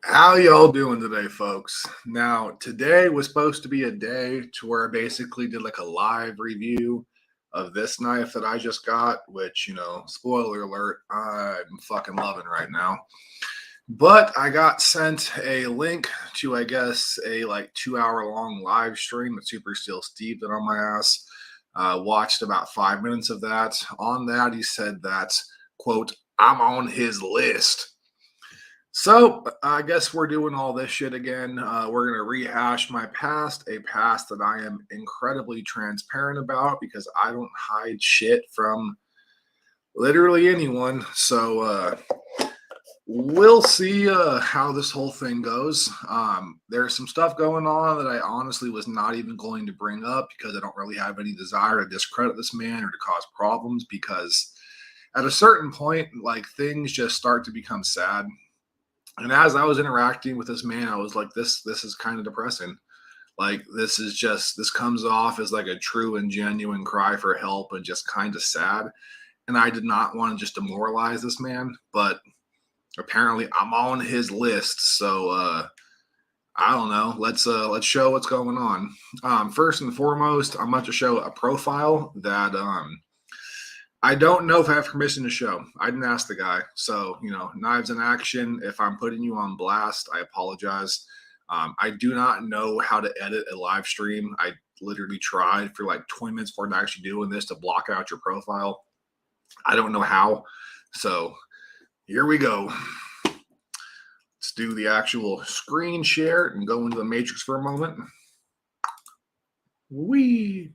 How y'all doing today, folks? Now, today was supposed to be a day to where I basically did like a live review of this knife that I just got, which, spoiler alert, I'm fucking loving right now. But I got sent a link to, I guess, a like 2 hour long live stream that Super Steel Steve did on my ass. Watched about 5 minutes of that. On that, he said that, quote, I'm on his list. So I guess we're doing all this shit again. We're going to rehash my past, a past that I am incredibly transparent about because I don't hide shit from literally anyone. So we'll see how this whole thing goes. There's some stuff going on that I honestly was not even going to bring up because I don't really have any desire to discredit this man or to cause problems, because at a certain point, like, things just start to become sad. And as I was interacting with this man, I was like, this is kind of depressing. Like, this comes off as like a true and genuine cry for help and just kind of sad. And I did not want to just demoralize this man, but apparently I'm on his list. So I don't know. Let's show what's going on. First and foremost, I'm about to show a profile that I don't know if I have permission to show. I didn't ask the guy. So, knives in action. If I'm putting you on blast, I apologize. I do not know how to edit a live stream. I literally tried for like 20 minutes before actually doing this to block out your profile. I don't know how. So here we go. Let's do the actual screen share and go into the matrix for a moment. Wee.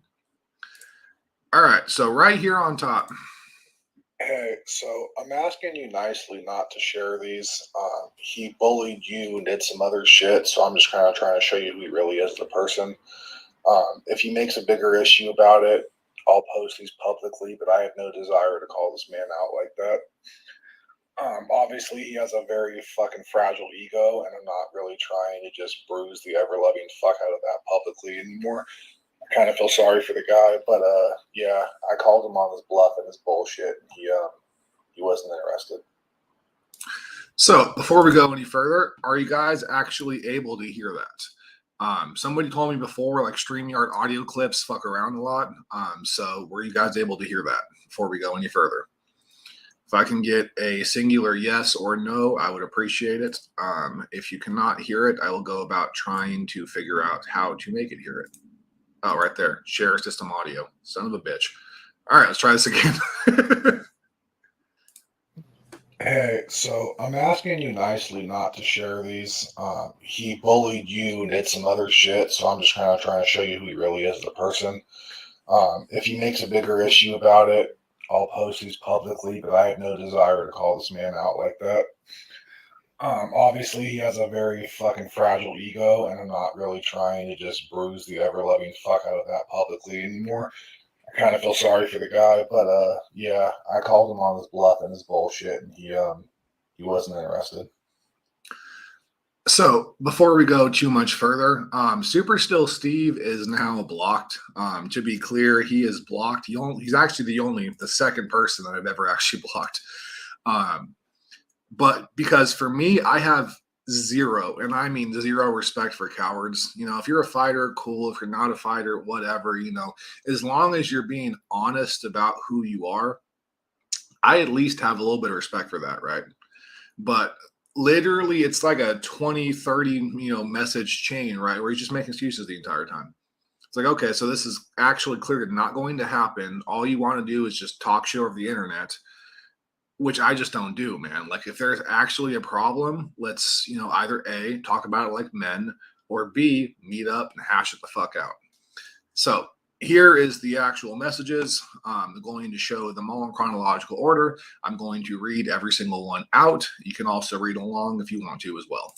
All right, so right here on top. Hey, so I'm asking you nicely not to share these. He bullied you and did some other shit, so I'm just kind of trying to show you who he really is as a person. If he makes a bigger issue about it, I'll post these publicly, but I have no desire to call this man out like that. Obviously, he has a very fucking fragile ego, and I'm not really trying to just bruise the ever-loving fuck out of that publicly anymore. I kind of feel sorry for the guy, but yeah, I called him on his bluff and his bullshit, and he wasn't interested. So before we go any further, are you guys actually able to hear that? Somebody told me before, like, Streamyard audio clips fuck around a lot. So were you guys able to hear that before we go any further? If I can get a singular yes or no, I would appreciate it. If you cannot hear it, I will go about trying to figure out how to make it hear it. Oh, right there. Share system audio. Son of a bitch. All right, let's try this again. Hey, so I'm asking you nicely not to share these. He bullied you and did some other shit, so I'm just kind of trying to show you who he really is as a person. If he makes a bigger issue about it, I'll post these publicly, but I have no desire to call this man out like that. Obviously, he has a very fucking fragile ego, and I'm not really trying to just bruise the ever-loving fuck out of that publicly anymore. I kind of feel sorry for the guy, but yeah, I called him on his bluff and his bullshit, and he wasn't interested. So before we go too much further, Super Still Steve is now blocked. To be clear, he is blocked. He's actually the second person that I've ever actually blocked. But because for me, I have zero, and I mean zero, respect for cowards. If you're a fighter, cool. If you're not a fighter, whatever. As long as you're being honest about who you are, I at least have a little bit of respect for that, right? But literally, it's like a 20, 30, message chain, right? Where he's just making excuses the entire time. It's like, okay, so this is actually clearly not going to happen. All you want to do is just talk shit over the internet, which I just don't do, man. Like, if there's actually a problem, let's, either A, talk about it like men, or B, meet up and hash it the fuck out. So here is the actual messages. I'm going to show them all in chronological order. I'm going to read every single one out. You can also read along if you want to as well.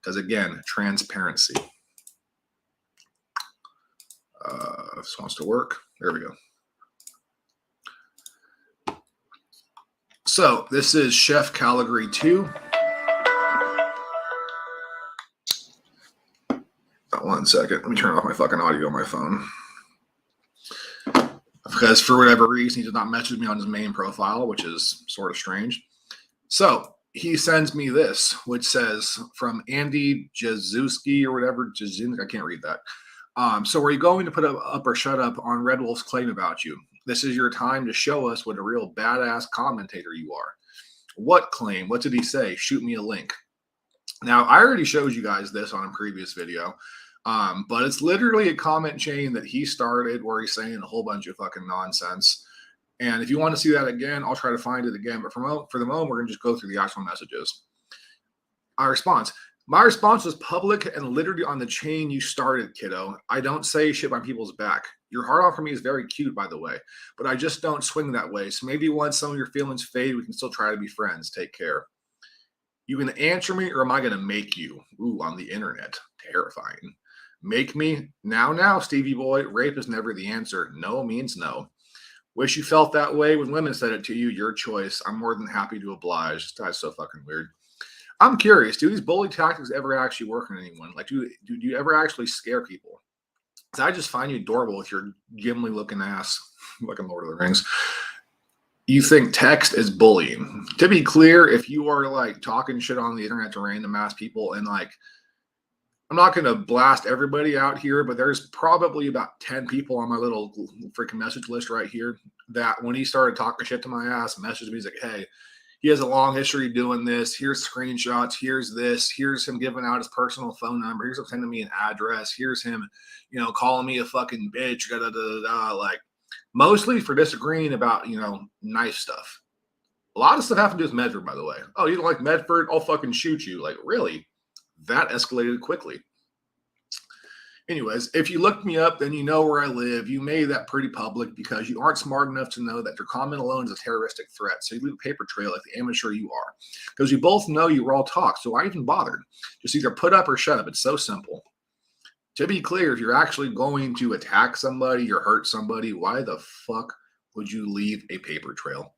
Because again, transparency. This wants to work. There we go. So this is Chef Caligari 2. One second. Let me turn off my fucking audio on my phone. Because for whatever reason, he did not message me on his main profile, which is sort of strange. So he sends me this, which says from Andy Jazuski or whatever. I can't read that. So are you going to put up or shut up on Red Wolf's claim about you? This is your time to show us what a real badass commentator you are. What claim? What did he say? Shoot me a link. Now, I already showed you guys this on a previous video, but it's literally a comment chain that he started where he's saying a whole bunch of fucking nonsense. And if you want to see that again, I'll try to find it again. But for the moment, we're going to just go through the actual messages. My response was public and literally on the chain you started, kiddo. I don't say shit on people's back. Your heart on for me is very cute, by the way, but I just don't swing that way. So maybe once some of your feelings fade, we can still try to be friends. Take care. You gonna answer me or am I gonna make you? Ooh, on the internet. Terrifying. Make me? Now, Stevie boy. Rape is never the answer. No means no. Wish you felt that way when women said it to you. Your choice. I'm more than happy to oblige. That's so fucking weird. I'm curious, do these bully tactics ever actually work on anyone? Like, do you ever actually scare people? Because I just find you adorable with your Gimli looking ass, like in Lord of the Rings. You think text is bullying. To be clear, if you are like talking shit on the internet to random ass people, and like, I'm not going to blast everybody out here, but there's probably about 10 people on my little freaking message list right here that when he started talking shit to my ass, messaged me, he's like, hey, he has a long history doing this. Here's screenshots. Here's this. Here's him giving out his personal phone number. Here's him sending me an address. Here's him, calling me a fucking bitch. Da, da, da, da, like, mostly for disagreeing about, nice stuff. A lot of stuff happened to with Medford, by the way. Oh, you don't like Medford? I'll fucking shoot you. Like, really? That escalated quickly. Anyways, if you looked me up, then you know where I live. You made that pretty public because you aren't smart enough to know that your comment alone is a terroristic threat. So you leave a paper trail like the amateur you are. Because you both know you were all talk, so why even bother? Just either put up or shut up. It's so simple. To be clear, if you're actually going to attack somebody or hurt somebody, why the fuck would you leave a paper trail?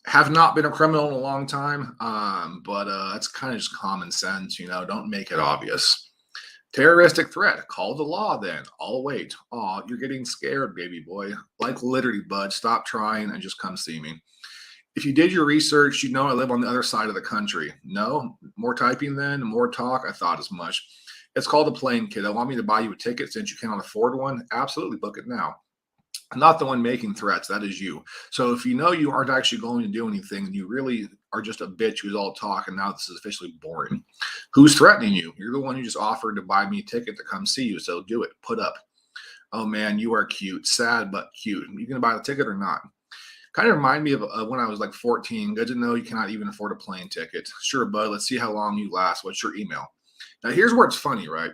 Have not been a criminal in a long time, but it's kind of just common sense, don't make it obvious. Terroristic threat. Call the law then. I'll wait. Aw, you're getting scared, baby boy. Like literally, bud. Stop trying and just come see me. If you did your research, you know I live on the other side of the country. No? More typing then? More talk? I thought as much. It's called a plane, kid. I want me to buy you a ticket since you cannot afford one? Absolutely, book it now. I'm not the one making threats. That is you. So if you know you aren't actually going to do anything, and you really are just a bitch who's all talk, and now this is officially boring. Who's threatening you? You're the one who just offered to buy me a ticket to come see you. So do it. Put up. Oh, man, you are cute. Sad, but cute. You going to buy the ticket or not? Kind of remind me of when I was like 14. Good to know you cannot even afford a plane ticket. Sure, bud. Let's see how long you last. What's your email? Now, here's where it's funny, right?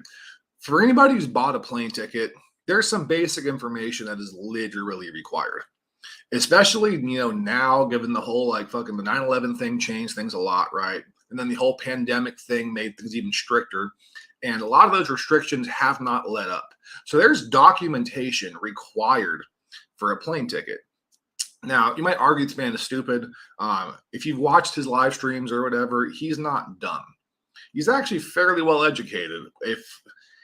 For anybody who's bought a plane ticket, there's some basic information that is literally required. Especially, now, given the whole, like, fucking the 9/11 thing changed things a lot, right? And then the whole pandemic thing made things even stricter. And a lot of those restrictions have not let up. So there's documentation required for a plane ticket. Now, you might argue this man is stupid. If you've watched his live streams or whatever, he's not dumb. He's actually fairly well educated. If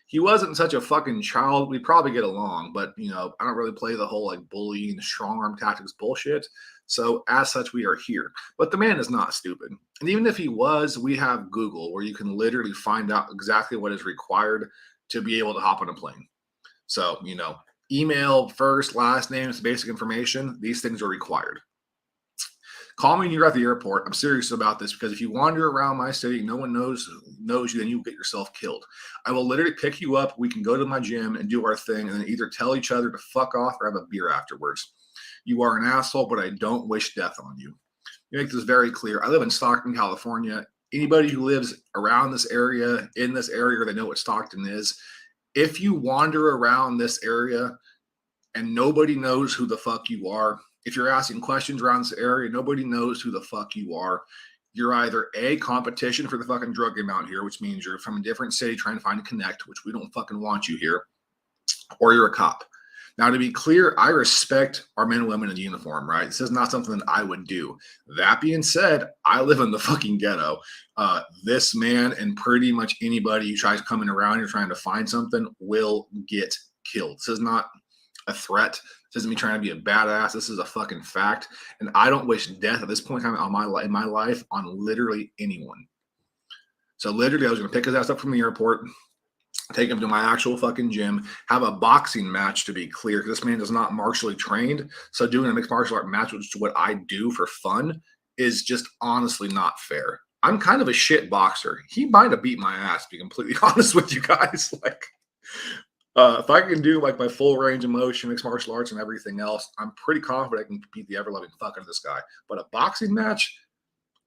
he wasn't such a fucking child, we'd probably get along. But, I don't really play the whole like bullying, strong arm tactics bullshit. So as such, we are here. But the man is not stupid. And even if he was, we have Google where you can literally find out exactly what is required to be able to hop on a plane. So, email, first, last name, basic information. These things are required. Call me when you're at the airport. I'm serious about this because if you wander around my city, no one knows you, then you'll get yourself killed. I will literally pick you up. We can go to my gym and do our thing and then either tell each other to fuck off or have a beer afterwards. You are an asshole, but I don't wish death on you. You make this very clear. I live in Stockton, California. Anybody who lives around this area, in this area, or they know what Stockton is, if you wander around this area and nobody knows who the fuck you are, if you're asking questions around this area, nobody knows who the fuck you are. You're either A, competition for the fucking drug game out here, which means you're from a different city trying to find a connect, which we don't fucking want you here, or you're a cop. Now, to be clear, I respect our men and women in uniform, right? This is not something that I would do. That being said, I live in the fucking ghetto. This man and pretty much anybody who tries coming around here trying to find something will get killed. This is not a threat. This isn't me trying to be a badass. This is a fucking fact. And I don't wish death at this point in time in my life on literally anyone. So literally, I was going to pick his ass up from the airport, take him to my actual fucking gym, have a boxing match, to be clear, because this man is not martially trained. So doing a mixed martial art match, which is what I do for fun, is just honestly not fair. I'm kind of a shit boxer. He might have beat my ass, to be completely honest with you guys. Like, if I can do like my full range of motion, mixed martial arts, and everything else, I'm pretty confident I can beat the ever loving fuck out of this guy. But a boxing match,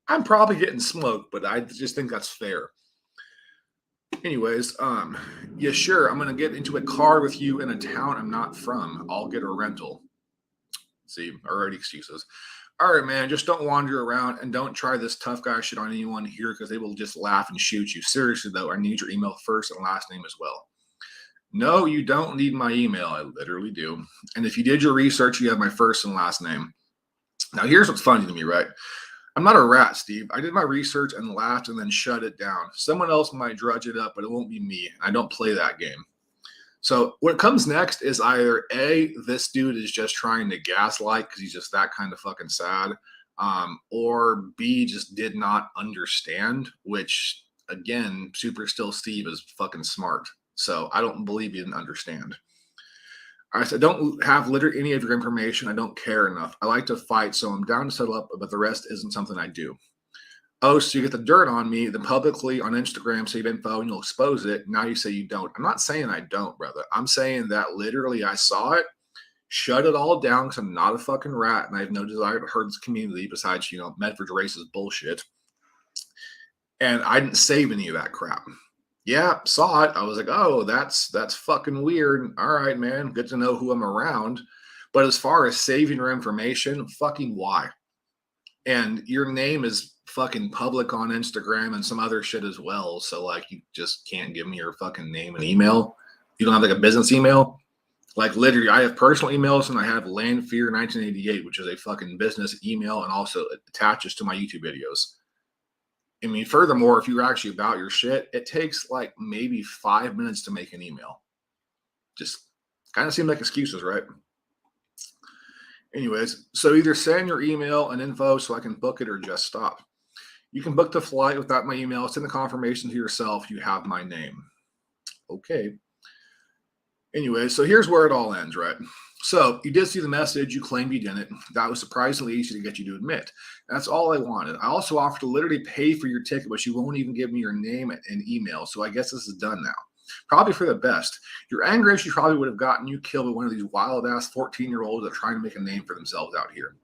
I'm probably getting smoked, but I just think that's fair. Anyways, yeah, sure, I'm gonna get into a car with you in a town I'm not from. I'll get a rental. See, already excuses. All right, man, just don't wander around and don't try this tough guy shit on anyone here because they will just laugh and shoot you. Seriously, though, I need your email first and last name as well. No, you don't need my email. I literally do. And if you did your research, you have my first and last name. Now, here's what's funny to me, right? I'm not a rat, Steve. I did my research and laughed and then shut it down. Someone else might drudge it up, but it won't be me. I don't play that game. So what comes next is either A, this dude is just trying to gaslight because he's just that kind of fucking sad, or B, just did not understand, which, again, Super Still Steve is fucking smart. So I don't believe you didn't understand. All right, so I don't have literally any of your information. I don't care enough. I like to fight, so I'm down to settle up, but the rest isn't something I do. Oh, so you get the dirt on me, then publicly on Instagram, save info, and you'll expose it. Now you say you don't. I'm not saying I don't, brother. I'm saying that literally I saw it, shut it all down because I'm not a fucking rat, and I have no desire to hurt this community besides, Medford racist bullshit. And I didn't save any of that crap. Yeah, saw it. I was like, oh, that's fucking weird. All right, man. Good to know who I'm around. But as far as saving your information, fucking why? And your name is fucking public on Instagram and some other shit as well. So, like, you just can't give me your fucking name and email. You don't have, like, a business email? Like, literally, I have personal emails and I have Landfear 1988, which is a fucking business email and also it attaches to my YouTube videos. I mean, furthermore, if you're actually about your shit, it takes like maybe 5 minutes to make an email. Just kind of seem like excuses, right? Anyways, so either send your email and info so I can book it or just stop. You can book the flight without my email. Send the confirmation to yourself. You have my name. Okay. Anyway, so here's where it all ends, right? So you did see the message. You claimed you didn't. That was surprisingly easy to get you to admit. That's all I wanted. I also offered to literally pay for your ticket, but you won't even give me your name and email. So I guess this is done now. Probably for the best. Your anger issue probably would have gotten you killed by one of these wild-ass 14-year-olds that are trying to make a name for themselves out here.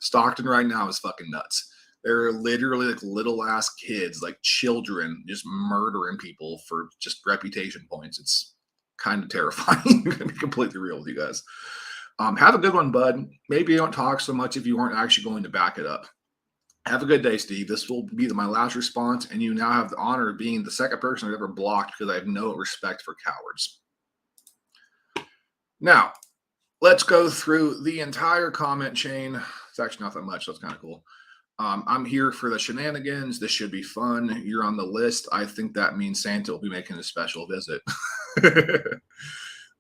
Stockton right now is fucking nuts. They're literally like little-ass kids, like children, just murdering people for just reputation points. It's kind of terrifying. I'm going to be completely real with you guys. Have a good one, bud. Maybe you don't talk so much if you aren't actually going to back it up. Have a good day, Steve. This will be my last response, and you now have the honor of being the second person I've ever blocked because I have no respect for cowards. Now, let's go through the entire comment chain. It's actually not that much, so it's kind of cool. I'm here for the shenanigans. This should be fun. You're on the list. I think that means Santa will be making a special visit.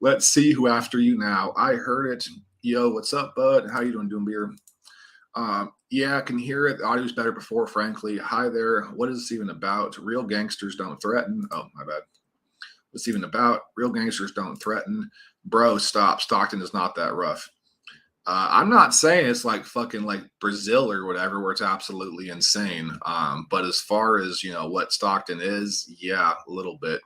Let's see who after you now. I heard it. Yo, what's up, bud? How you doing, beer? Yeah, I can hear it. The audio's better before, frankly. Hi there. What is this even about? Real gangsters don't threaten. Oh, my bad. What's even about? Real gangsters don't threaten. Bro, stop. Stockton is not that rough. I'm not saying it's like fucking like Brazil or whatever, where it's absolutely insane. But as far as, what Stockton is, yeah, a little bit.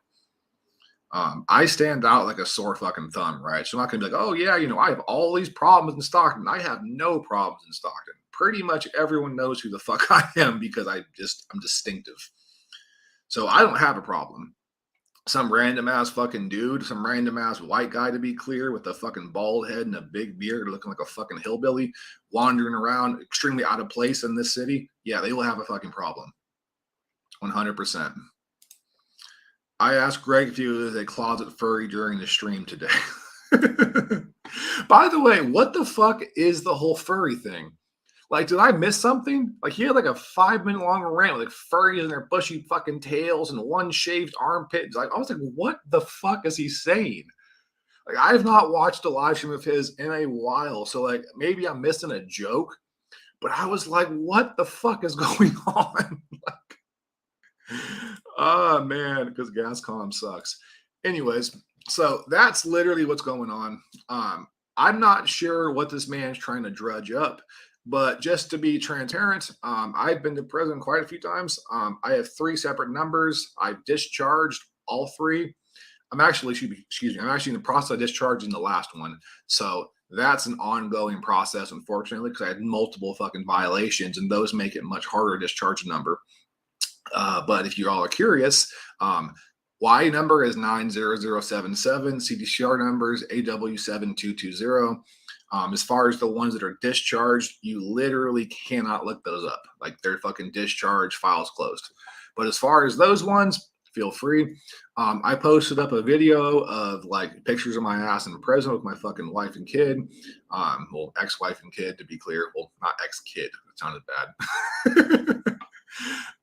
I stand out like a sore fucking thumb, right? So I'm not going to be like, oh, yeah, I have all these problems in Stockton. I have no problems in Stockton. Pretty much everyone knows who the fuck I am because I'm distinctive. So I don't have a problem. Some random ass fucking dude, some random ass white guy to be clear, with a fucking bald head and a big beard looking like a fucking hillbilly wandering around extremely out of place in this city. Yeah, they will have a fucking problem. 100%. I asked Greg if he was a closet furry during the stream today. By the way, what the fuck is the whole furry thing? Like, did I miss something? Like, he had like a 5-minute long rant with like furries and their bushy fucking tails and one shaved armpit. Like, I was like, what the fuck is he saying? Like, I have not watched a live stream of his in a while. So, like, maybe I'm missing a joke, but I was like, what the fuck is going on? Oh, man, because Gascom sucks. Anyways, so that's literally what's going on. I'm not sure what this man's trying to drudge up, but just to be transparent, I've been to prison quite a few times. I have 3 separate numbers. I've discharged all 3. Excuse me, I'm actually in the process of discharging the last one. So that's an ongoing process, unfortunately, because I had multiple fucking violations, and those make it much harder to discharge a number. But if you all are curious, Y number is 90077, CDCR number is AW7220. As far as the ones that are discharged, you literally cannot look those up. Like, they're fucking discharged, files closed. But as far as those ones, feel free. I posted up a video of like pictures of my ass in prison with my fucking wife and kid. Well, ex-wife and kid, to be clear. Well, not ex-kid. It sounded bad.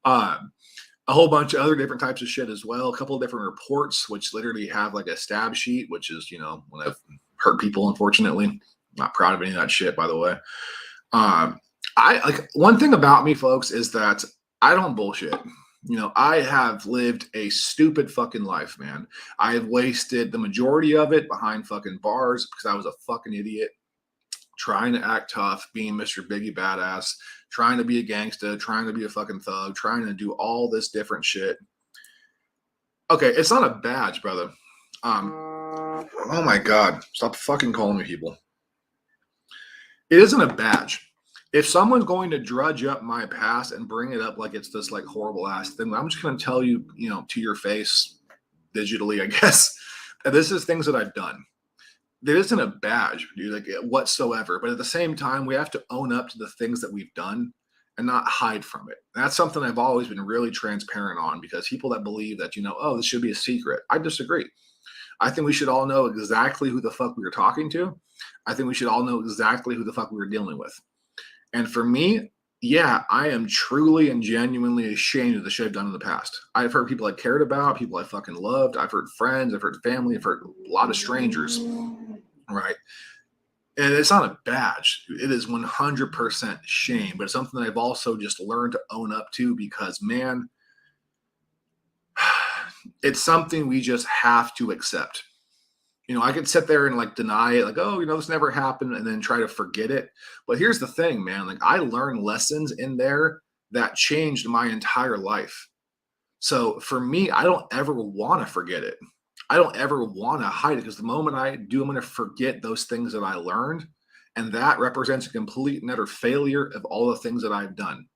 A whole bunch of other different types of shit as well. A couple of different reports, which literally have like a stab sheet, which is, you know, when I've hurt people, unfortunately. Not proud of any of that shit, by the way. I like, one thing about me, folks, is that I don't bullshit. You know, I have lived a stupid fucking life, man. I have wasted the majority of it behind fucking bars because I was a fucking idiot, trying to act tough, being Mr. Biggie Badass, trying to be a gangsta, trying to be a fucking thug, trying to do all this different shit. Okay, it's not a badge, brother. Oh my God, stop fucking calling me people. It isn't a badge. If someone's going to drudge up my past and bring it up like it's this like horrible ass thing, I'm just going to tell you, you know, to your face, digitally, I guess, that this is things that I've done. There isn't a badge, dude, like whatsoever. But at the same time, we have to own up to the things that we've done and not hide from it. And that's something I've always been really transparent on, because people that believe that, you know, oh, this should be a secret, I disagree. I think we should all know exactly who the fuck we were talking to. I think we should all know exactly who the fuck we were dealing with. And for me, yeah, I am truly and genuinely ashamed of the shit I've done in the past. I've hurt people I cared about, people I fucking loved. I've hurt friends, I've hurt family, I've hurt a lot of strangers, right? And it's not a badge. It is 100% shame, but it's something that I've also just learned to own up to, because, man, it's something we just have to accept. You know, I could sit there and like deny it, like, oh, you know, this never happened, and then try to forget it. But here's the thing, man. Like, I learned lessons in there that changed my entire life. So for me, I don't ever want to forget it. I don't ever want to hide it, because the moment I do, I'm going to forget those things that I learned. And that represents a complete and utter failure of all the things that I've done.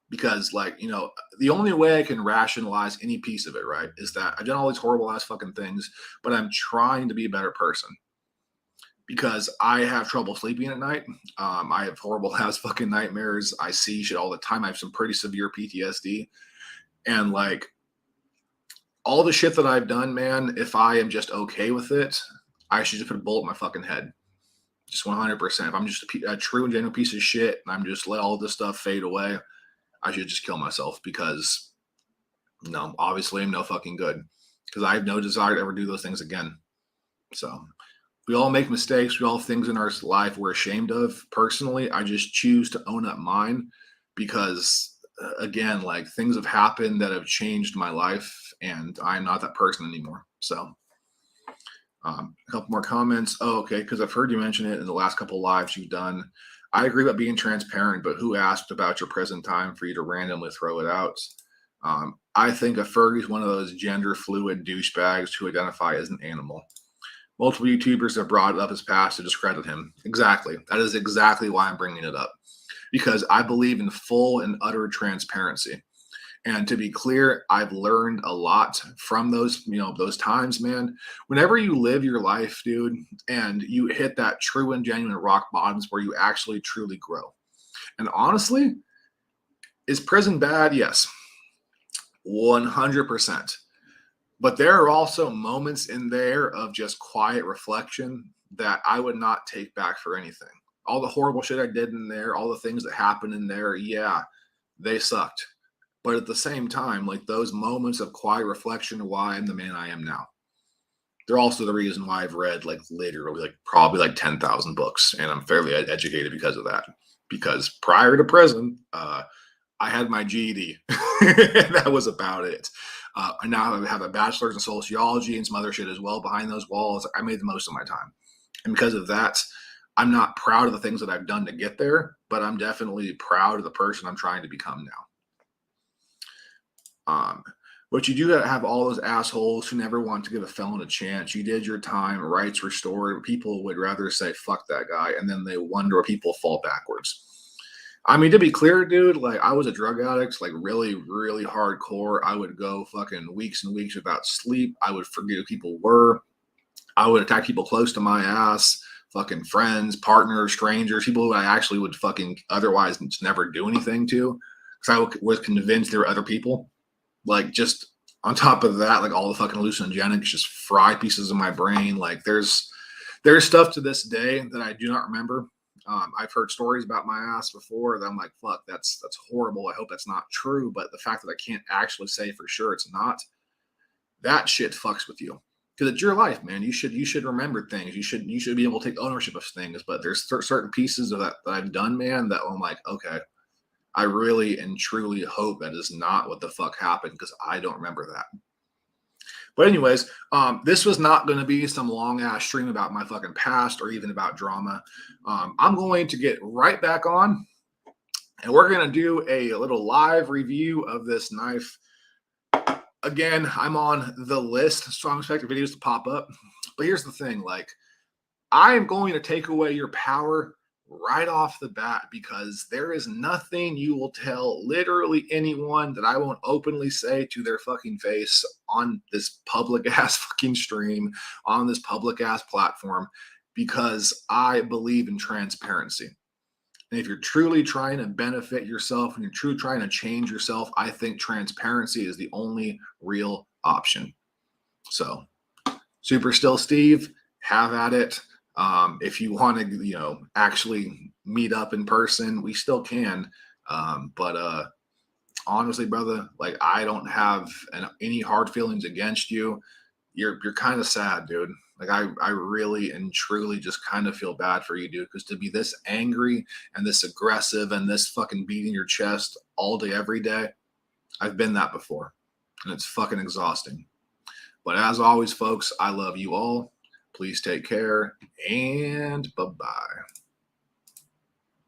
Because, like, you know, the only way I can rationalize any piece of it, right, is that I've done all these horrible ass fucking things, but I'm trying to be a better person, because I have trouble sleeping at night. I have horrible ass fucking nightmares. I see shit all the time. I have some pretty severe PTSD. And, like, all the shit that I've done, man, if I am just okay with it, I should just put a bullet in my fucking head. Just 100%. If I'm just a true and genuine piece of shit and I'm just let all this stuff fade away, I should just kill myself, because, no, obviously I'm no fucking good, because I have no desire to ever do those things again. So we all make mistakes. We all have things in our life we're ashamed of. Personally, I just choose to own up mine, because, again, like, things have happened that have changed my life, and I'm not that person anymore. So a couple more comments. Oh, okay, because I've heard you mention it in the last couple lives you've done. I agree about being transparent, but who asked about your prison time for you to randomly throw it out? I think a furry is one of those gender fluid douchebags who identify as an animal. Multiple YouTubers have brought it up as past to discredit him. Exactly. That is exactly why I'm bringing it up, because I believe in full and utter transparency. And to be clear, I've learned a lot from those, you know, those times, man. Whenever you live your life, dude, and you hit that true and genuine rock bottoms where you actually truly grow. And honestly, is prison bad? Yes, 100%. But there are also moments in there of just quiet reflection that I would not take back for anything. All the horrible shit I did in there, all the things that happened in there, yeah, they sucked. But at the same time, like, those moments of quiet reflection are why I'm the man I am now. they're also the reason why I've read like literally like probably like 10,000 books, and I'm fairly educated because of that. Because prior to prison, I had my GED. That was about it. I now have a bachelor's in sociology and some other shit as well behind those walls. I made the most of my time. And because of that, I'm not proud of the things that I've done to get there, but I'm definitely proud of the person I'm trying to become now. But you do have all those assholes who never want to give a felon a chance. You did your time, rights restored. People would rather say, fuck that guy. And then they wonder where people fall backwards. I mean, to be clear, dude, like I was a drug addict, like really, really hardcore. I would go fucking weeks and weeks without sleep. I would forget who people were. I would attack people close to my ass, fucking friends, partners, strangers, people who I actually would fucking otherwise just never do anything to. Because I was convinced they were other people. Like just on top of that, like all the fucking hallucinogenics just fry pieces of my brain. Like there's stuff to this day that I do not remember. I've heard stories about my ass before that I'm like, fuck, that's horrible. I hope that's not true. But the fact that I can't actually say for sure it's not, that shit fucks with you. Because it's your life, man. You should remember things. You should be able to take ownership of things. But there's certain pieces of that I've done, man, that I'm like, okay, I really and truly hope that is not what the fuck happened, because I don't remember that. But anyways, this was not going to be some long ass stream about my fucking past or even about drama. I'm going to get right back on, and we're going to do a little live review of this knife. Again, I'm on the list, so I'm expecting videos to pop up. But here's the thing, like, I am going to take away your power right off the bat, because there is nothing you will tell literally anyone that I won't openly say to their fucking face on this public ass fucking stream, on this public ass platform, because I believe in transparency. And if you're truly trying to benefit yourself and you're truly trying to change yourself, I think transparency is the only real option. So, Super Still Steve, have at it. If you want to, actually meet up in person, we still can. But honestly, brother, like I don't have any hard feelings against you. You're kind of sad, dude. Like I really and truly just kind of feel bad for you, dude, because to be this angry and this aggressive and this fucking beating your chest all day, every day, I've been that before, and it's fucking exhausting. But as always, folks, I love you all. Please take care, and bye-bye.